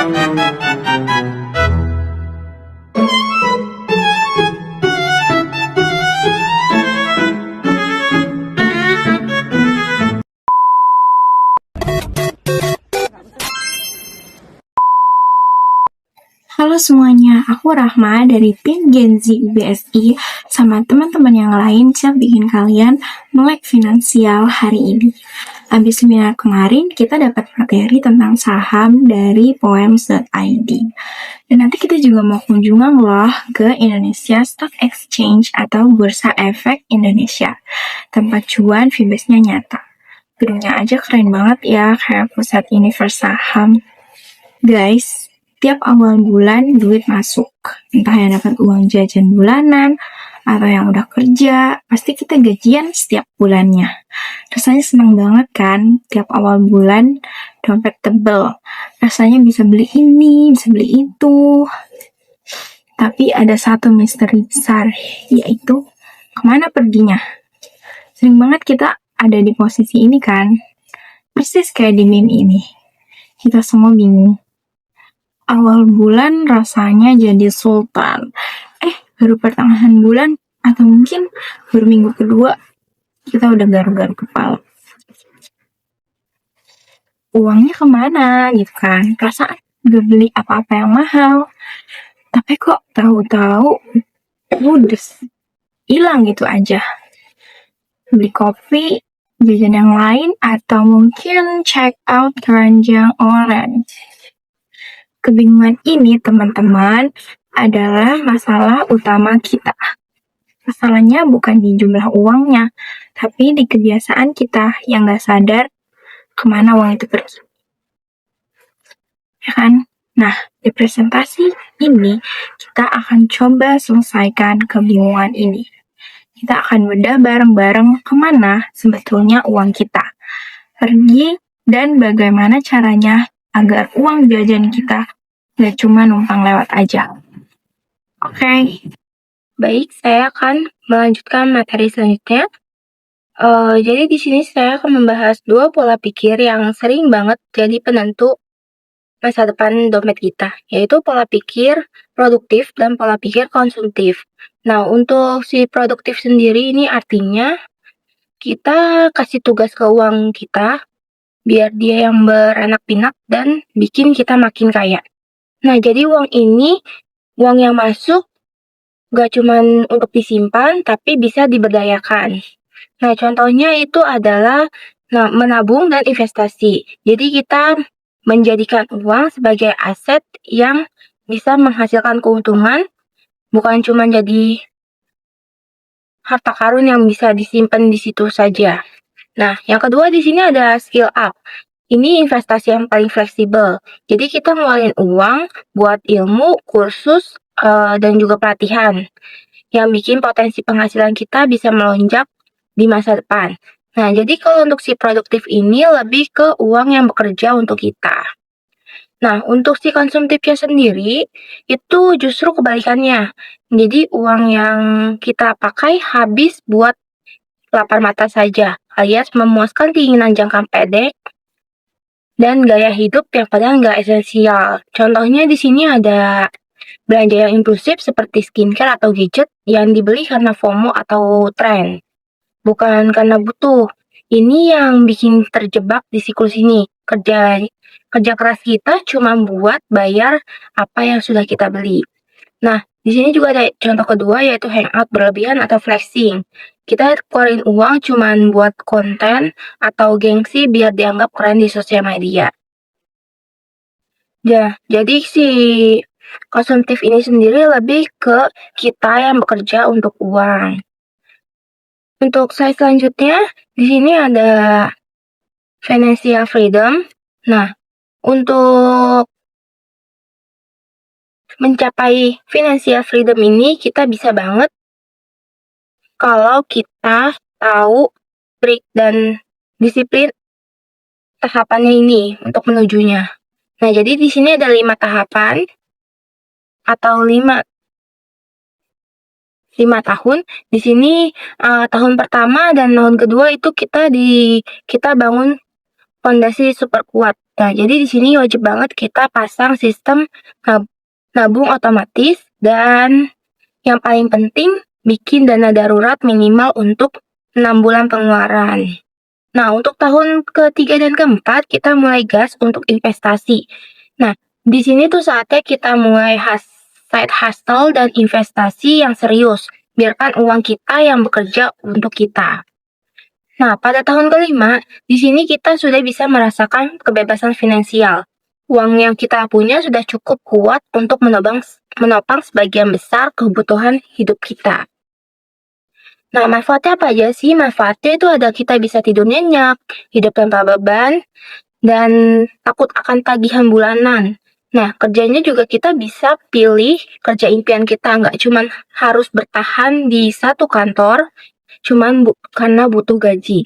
Halo semuanya, aku Rahma dari tim Gen Z UBSI sama teman-teman yang lain siap bikin kalian melek finansial hari ini. Habis seminar kemarin, kita dapat materi tentang saham dari poems.id. Dan nanti kita juga mau kunjungan loh ke Indonesia Stock Exchange atau Bursa Efek Indonesia, tempat cuan fee-based-nya nyata. Gedungnya aja keren banget ya, kayak pusat universe saham. Guys, tiap awal bulan duit masuk. Entah yang dapat uang jajan bulanan, atau yang udah kerja, pasti kita gajian setiap bulannya. Rasanya senang banget kan, tiap awal bulan dompet tebel. Rasanya bisa beli ini, bisa beli itu. Tapi ada satu misteri besar, yaitu kemana perginya? Sering banget kita ada di posisi ini kan, persis kayak di meme ini. Kita semua bingung. Awal bulan rasanya jadi sultan. Baru pertengahan bulan atau mungkin baru minggu kedua kita udah garuk-garuk kepala. Uangnya kemana gitu kan? Perasaan udah beli apa-apa yang mahal. Tapi kok tahu-tahu ludes. Hilang gitu aja. Beli kopi, jajan yang lain, atau mungkin check out keranjang orange. Kebingungan ini, teman-teman, adalah masalah utama kita. Masalahnya bukan di jumlah uangnya, tapi di kebiasaan kita yang gak sadar kemana uang itu pergi. Ya kan? Nah, di presentasi ini, kita akan coba selesaikan kebingungan ini. Kita akan bedah bareng-bareng kemana sebetulnya uang kita pergi dan bagaimana caranya agar uang jajan kita gak cuma numpang lewat aja. Oke. Baik, saya akan melanjutkan materi selanjutnya. Jadi di sini saya akan membahas dua pola pikir yang sering banget jadi penentu masa depan dompet kita, yaitu pola pikir produktif dan pola pikir konsumtif. Nah, untuk si produktif sendiri ini artinya kita kasih tugas ke uang kita biar dia yang beranak pinak dan bikin kita makin kaya. Nah, jadi uang ini, uang yang masuk gak cuman untuk disimpan, tapi bisa diberdayakan. Nah, contohnya itu adalah menabung dan investasi. Jadi kita menjadikan uang sebagai aset yang bisa menghasilkan keuntungan, bukan cuma jadi harta karun yang bisa disimpan di situ saja. Nah, yang kedua di sini ada skill up. Ini investasi yang paling fleksibel. Jadi kita ngeluarin uang buat ilmu, kursus, dan juga pelatihan yang bikin potensi penghasilan kita bisa melonjak di masa depan. Nah, jadi kalau untuk si produktif ini lebih ke uang yang bekerja untuk kita. Nah, untuk si konsumtifnya sendiri itu justru kebalikannya. Jadi uang yang kita pakai habis buat lapar mata saja, alias memuaskan keinginan jangka pendek dan gaya hidup yang padahal nggak esensial. Contohnya di sini ada belanja yang impulsif seperti skincare atau gadget yang dibeli karena FOMO atau tren, bukan karena butuh. Ini yang bikin terjebak di siklus ini. Kerja keras kita cuma buat bayar apa yang sudah kita beli. Nah, di sini juga ada contoh kedua yaitu hangout berlebihan atau flexing. Kita keluarin uang cuman buat konten atau gengsi biar dianggap keren di sosial media. Ya, jadi si konsumtif ini sendiri lebih ke kita yang bekerja untuk uang. Untuk slide selanjutnya, di sini ada financial freedom. Nah, untuk mencapai financial freedom ini kita bisa banget kalau kita tahu trik dan disiplin tahapannya ini untuk menujunya. Nah, jadi di sini ada 5 tahapan atau 5 tahun. Di sini tahun pertama dan tahun kedua itu kita bangun fondasi super kuat. Nah, jadi di sini wajib banget kita pasang sistem nabung otomatis dan yang paling penting bikin dana darurat minimal untuk 6 bulan pengeluaran. Nah, untuk tahun ketiga dan keempat kita mulai gas untuk investasi. Nah, di sini tuh saatnya kita mulai side hustle dan investasi yang serius. Biarkan uang kita yang bekerja untuk kita. Nah, pada tahun kelima, di sini kita sudah bisa merasakan kebebasan finansial. Uang yang kita punya sudah cukup kuat untuk menopang sebagian besar kebutuhan hidup kita. Nah, manfaatnya apa aja sih? Manfaatnya itu ada kita bisa tidur nyenyak, hidup tanpa beban, dan takut akan tagihan bulanan. Nah, kerjanya juga kita bisa pilih kerja impian kita, nggak cuma harus bertahan di satu kantor, karena butuh gaji.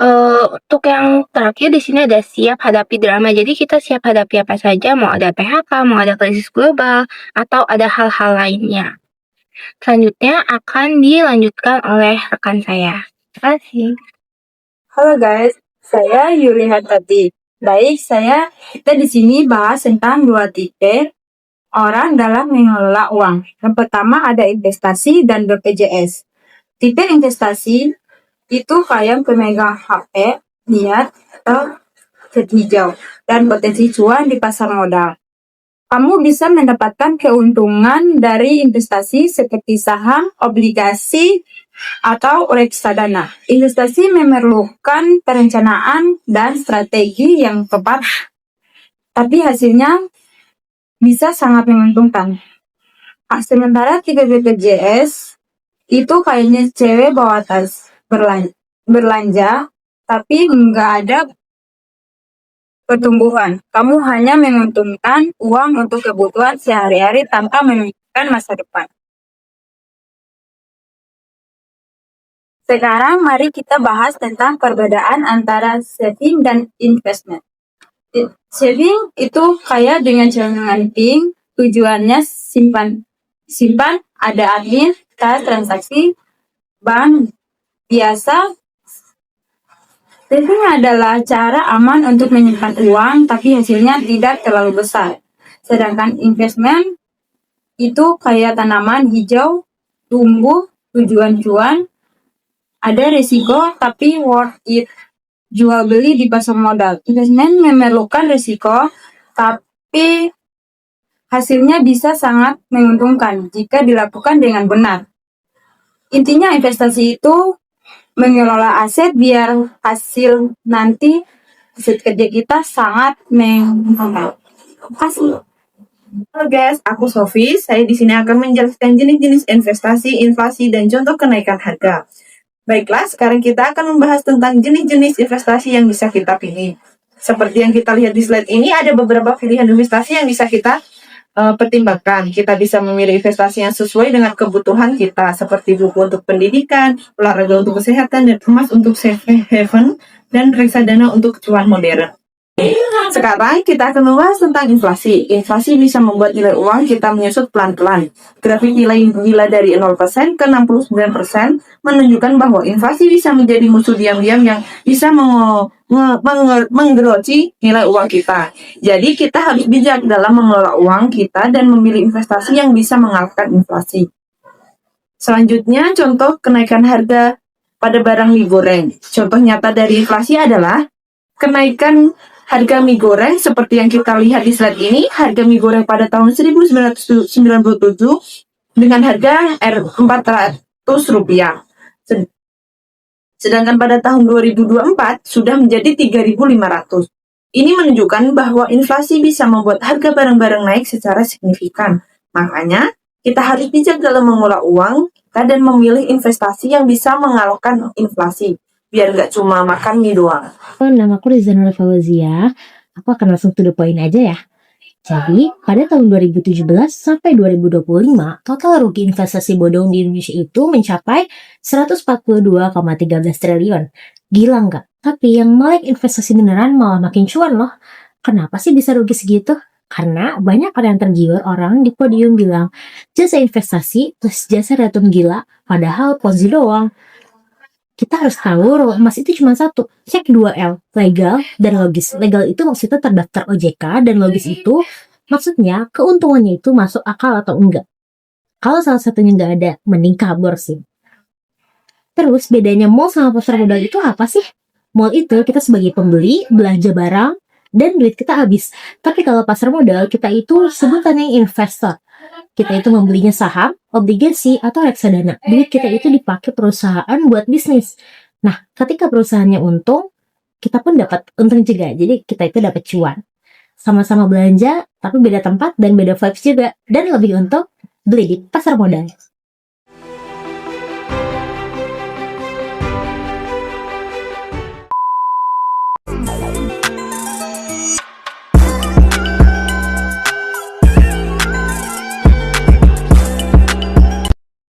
Untuk yang terakhir di sini ada siap hadapi drama. Jadi kita siap hadapi apa saja, mau ada PHK, mau ada krisis global, atau ada hal-hal lainnya. Selanjutnya akan dilanjutkan oleh rekan saya. Terima kasih. Halo guys, saya Yuli Hartati. Baik, kita di sini bahas tentang 2 tipe orang dalam mengelola uang. Yang pertama ada investasi dan BPJS. Tipe investasi itu kayak pemegang HP, niat, atau cat hijau, dan potensi cuan di pasar modal. Kamu bisa mendapatkan keuntungan dari investasi seperti saham, obligasi, atau reksadana. Investasi memerlukan perencanaan dan strategi yang tepat, tapi hasilnya bisa sangat menguntungkan. Sementara tipe BPJS itu kayaknya cewek bawa tas berlanja, tapi nggak ada pertumbuhan. Kamu hanya menguntungkan uang untuk kebutuhan sehari-hari tanpa memikirkan masa depan. Sekarang mari kita bahas tentang perbedaan antara saving dan investment. Saving itu kayak dengan jaminan pink, tujuannya simpan, ada admin, transaksi, bank biasa. Saving adalah cara aman untuk menyimpan uang, tapi hasilnya tidak terlalu besar. Sedangkan investment itu kayak tanaman hijau, tumbuh, tujuan cuan, ada risiko tapi worth it. Jual beli di pasar modal. Investment memerlukan risiko, tapi hasilnya bisa sangat menguntungkan jika dilakukan dengan benar. Intinya investasi itu mengelola aset biar hasil kerja kita sangat menguntungkan. Terima kasih. Halo guys, aku Sofi. Saya di sini akan menjelaskan jenis-jenis investasi, inflasi, dan contoh kenaikan harga. Baiklah, sekarang kita akan membahas tentang jenis-jenis investasi yang bisa kita pilih. Seperti yang kita lihat di slide ini, ada beberapa pilihan investasi yang bisa kita pertimbangkan. Kita bisa memilih investasi yang sesuai dengan kebutuhan kita, seperti buku untuk pendidikan, olahraga untuk kesehatan, dan emas untuk safe haven, dan reksadana untuk cuan modern. Sekarang kita akan membahas tentang inflasi. Inflasi bisa membuat nilai uang kita menyusut pelan-pelan. Grafik nilai gila dari 0% ke 69% menunjukkan bahwa inflasi bisa menjadi musuh diam-diam yang bisa menggeroci nilai uang kita. Jadi kita harus bijak dalam mengelola uang kita dan memilih investasi yang bisa mengalahkan inflasi. Selanjutnya, contoh kenaikan harga pada barang mie goreng. Contoh nyata dari inflasi adalah kenaikan harga mie goreng seperti yang kita lihat di slide ini. Harga mie goreng pada tahun 1997 dengan harga Rp400. Sedangkan pada tahun 2024 sudah menjadi 3.500. Ini menunjukkan bahwa inflasi bisa membuat harga barang-barang naik secara signifikan. Makanya, kita harus bijak dalam mengelola uang kita dan memilih investasi yang bisa mengalahkan inflasi. Biar nggak cuma makan mie doang. Nama aku Rizana Fauzia. Aku akan langsung to the point aja ya. Jadi, pada tahun 2017 sampai 2025, total rugi investasi bodong di Indonesia itu mencapai 142,13 triliun. Gila nggak? Tapi yang melek investasi beneran malah makin cuan loh. Kenapa sih bisa rugi segitu? Karena banyak orang yang tergiur orang di podium bilang, jasa investasi plus jasa racun gila, padahal Ponzi doang. kita harus tahu role emas itu cuma satu. Cek 2L, legal dan logis. Legal itu maksudnya terdaftar OJK, dan logis itu maksudnya keuntungannya itu masuk akal atau enggak. Kalau salah satunya nggak ada, mending kabur sih. Terus bedanya mall sama pasar modal itu apa sih? Mall itu kita sebagai pembeli, belanja barang, dan duit kita habis. Tapi kalau pasar modal, kita itu sebutannya investor. Kita itu membelinya saham, obligasi, atau reksadana. Duit kita itu dipakai perusahaan buat bisnis. Nah, ketika perusahaannya untung, kita pun dapat untung juga. Jadi kita itu dapat cuan. Sama-sama belanja, tapi beda tempat dan beda vibes juga. Dan lebih untung, beli di pasar modal.